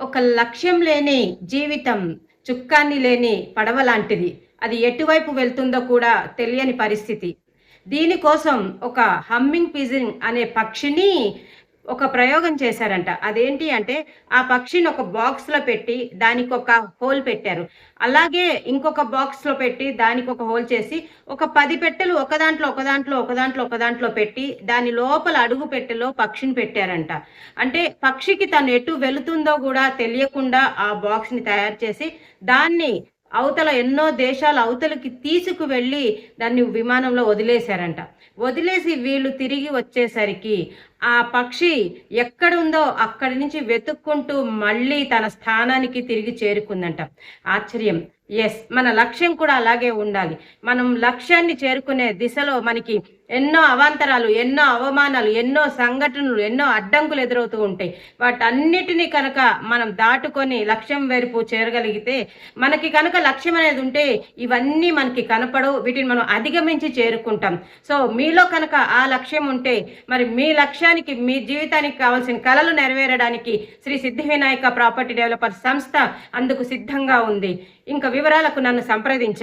ఒక లక్ష్యం లేని జీవితం చుక్కాని లేని పడవ లాంటిది. అది ఎటువైపు వెళ్తుందో కూడా తెలియని పరిస్థితి. దీనికోసం ఒక హమ్మింగ్ పిజిన్ అనే పక్షిని ఒక ప్రయోగం చేశారంట. అదేంటి అంటే, ఆ పక్షిని ఒక బాక్స్‌లో పెట్టి దానికొక హోల్ పెట్టారు. అలాగే ఇంకొక బాక్స్‌లో పెట్టి దానికొక హోల్ చేసి, ఒక 10 పెట్టెలు ఒక దాంట్లో పెట్టి, దాని లోపల అడుగు పెట్టెలో పక్షిని పెట్టారంట. అంటే పక్షికి తను ఎటు వెళుతుందో గూడా తెలియకుండా ఆ బాక్స్‌ని తయారు చేసి, దాన్ని అవతల ఎన్నో దేశాల అవతలకి తీసుకువెళ్ళి దాన్ని విమానంలో వదిలేశారంట. వదిలేసి వీళ్ళు తిరిగి వచ్చేసరికి ఆ పక్షి ఎక్కడుందో అక్కడి నుంచి వెతుక్కుంటూ మళ్ళీ తన స్థానానికి తిరిగి చేరుకుందంట. ఆశ్చర్యం. యెస్. మన లక్ష్యం కూడా అలాగే ఉండాలి. మనం లక్ష్యాన్ని చేరుకునే దిశలో మనకి ఎన్నో అవాంతరాలు, ఎన్నో అవమానాలు, ఎన్నో సంఘటనలు, ఎన్నో అడ్డంకులు ఎదురవుతూ ఉంటాయి. వాటన్నిటిని కనుక మనం దాటుకొని లక్ష్యం వైపు చేరగలిగితే, మనకి కనుక లక్ష్యం అనేది ఉంటే ఇవన్నీ మనకి కనపడవు. వీటిని మనం అధిగమించి చేరుకుంటాం. సో, మీలో కనుక ఆ లక్ష్యం ఉంటే మరి మీ లక్ష్యానికి, మీ జీవితానికి కావాల్సిన కలలు నెరవేరడానికి శ్రీ సిద్ధి వినాయక ప్రాపర్టీ డెవలపర్స్ సంస్థ అందుకు సిద్ధంగా ఉంది. ఇంక వివరాలకు నన్ను సంప్రదించండి.